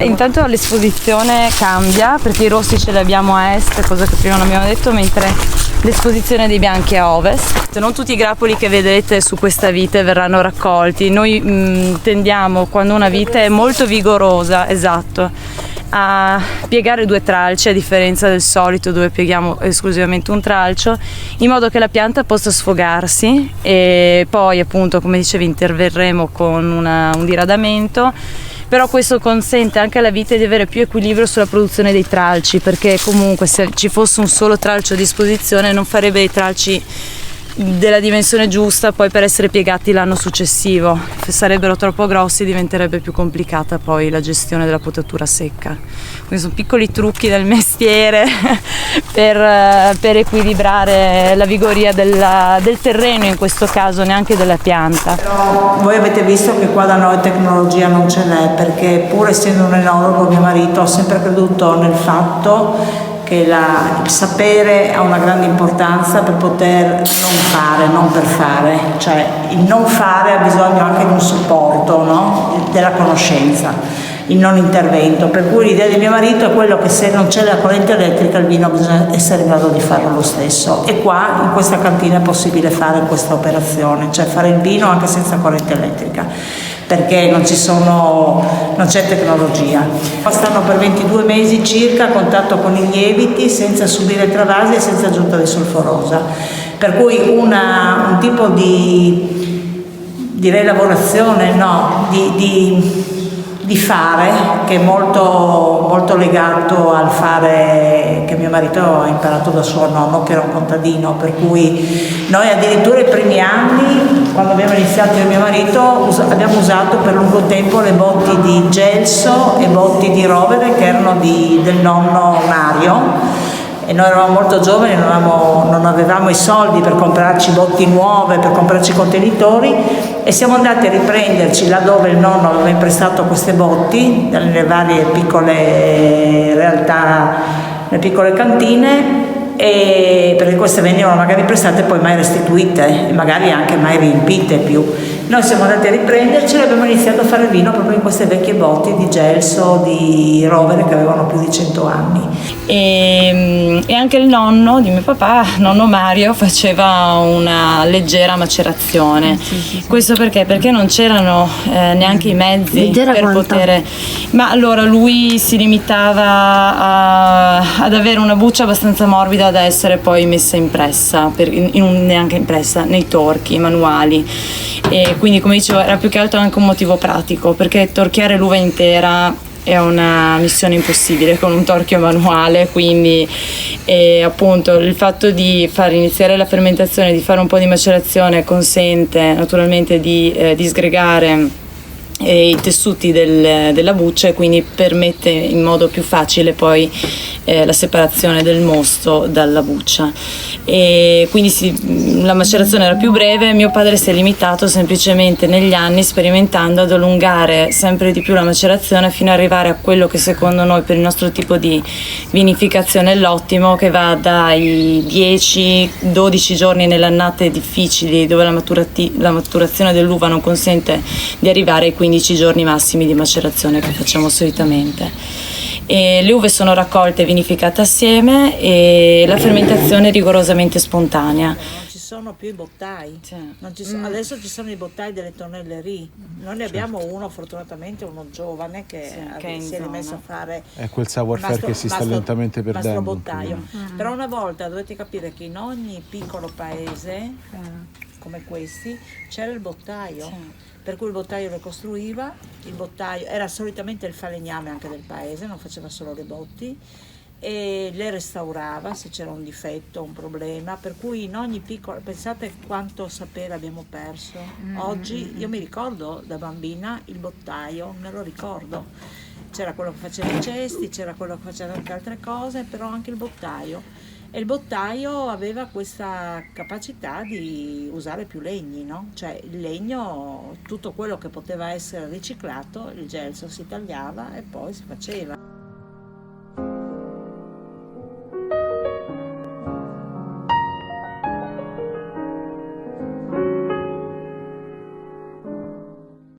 Intanto l'esposizione cambia perché i rossi ce li abbiamo a est, cosa che prima non abbiamo detto, mentre l'esposizione dei bianchi è a ovest. Non tutti i grappoli che vedrete su questa vite verranno raccolti. Noi tendiamo, quando una vite è molto vigorosa, esatto, a piegare 2 tralci a differenza del solito dove pieghiamo esclusivamente un tralcio, in modo che la pianta possa sfogarsi, e poi appunto, come dicevi, interverremo con un diradamento. Però questo consente anche alla vite di avere più equilibrio sulla produzione dei tralci, perché comunque se ci fosse un solo tralcio a disposizione non farebbe i tralci della dimensione giusta poi per essere piegati l'anno successivo. Se sarebbero troppo grossi diventerebbe più complicata poi la gestione della potatura secca. Quindi sono piccoli trucchi del mestiere per equilibrare la vigoria del terreno, in questo caso neanche della pianta. Però voi avete visto che qua da noi tecnologia non ce n'è, perché pur essendo un enologo mio marito ha sempre creduto nel fatto che il sapere ha una grande importanza per poter non fare, non per fare, cioè il non fare ha bisogno anche di un supporto, no? Della conoscenza, il non intervento, per cui l'idea di mio marito è quello che se non c'è la corrente elettrica il vino bisogna essere in grado di farlo lo stesso, e qua in questa cantina è possibile fare questa operazione, cioè fare il vino anche senza corrente elettrica, perché non c'è tecnologia. Stanno per 22 mesi circa a contatto con i lieviti senza subire travasi e senza aggiunta di solforosa, per cui un tipo di lavorazione, no, di fare che è molto, molto legato al fare che mio marito ha imparato da suo nonno, che era un contadino, per cui noi addirittura i primi anni, quando abbiamo iniziato io e mio marito, abbiamo usato per lungo tempo le botti di gelso e botti di rovere che erano del nonno Mario, e noi eravamo molto giovani, non avevamo i soldi per comprarci botti nuove, per comprarci contenitori, e siamo andati a riprenderci laddove il nonno aveva imprestato queste botti, nelle varie piccole realtà, nelle piccole cantine, e perché queste venivano magari prestate e poi mai restituite, e magari anche mai riempite più. Noi siamo andati a riprenderci e abbiamo iniziato a fare il vino proprio in queste vecchie botti di gelso, di rovere che avevano più di 100 anni. E anche il nonno di mio papà, nonno Mario, faceva una leggera macerazione. Sì. Questo perché? Perché non c'erano neanche i mezzi leggera per poter. Ma allora lui si limitava ad avere una buccia abbastanza morbida da essere poi messa in pressa, neanche in pressa, nei torchi manuali. E quindi, come dicevo, era più che altro anche un motivo pratico, perché torchiare l'uva intera è una missione impossibile con un torchio manuale, quindi appunto il fatto di far iniziare la fermentazione, di fare un po' di macerazione consente naturalmente di disgregare i tessuti della buccia, e quindi permette in modo più facile poi la separazione del mosto dalla buccia, e quindi la macerazione era più breve. Mio padre si è limitato semplicemente negli anni, sperimentando, ad allungare sempre di più la macerazione fino ad arrivare a quello che secondo noi per il nostro tipo di vinificazione è l'ottimo, che va dai 10-12 giorni nelle annate difficili dove la maturazione dell'uva non consente di arrivare ai 15 giorni massimi di macerazione che facciamo solitamente. E le uve sono raccolte e vinificate assieme, e la fermentazione è rigorosamente spontanea. Non ci sono più i bottai, adesso ci sono i bottai delle tonnellerie. Noi ne abbiamo uno, fortunatamente uno giovane che si è rimesso a fare. È quel savoir-faire che si sta lentamente perdendo. Bottaio. Però una volta dovete capire che in ogni piccolo paese come questi c'era il bottaio. Per cui il bottaio le costruiva, il bottaio era solitamente il falegname anche del paese, non faceva solo le botti, e le restaurava se c'era un difetto, un problema, per cui in ogni piccolo, pensate quanto sapere abbiamo perso. Oggi io mi ricordo da bambina il bottaio, me lo ricordo, c'era quello che faceva i cesti, c'era quello che faceva anche altre cose, però anche il bottaio. E il bottaio aveva questa capacità di usare più legni, no? Cioè il legno, tutto quello che poteva essere riciclato, il gelso si tagliava e poi si faceva.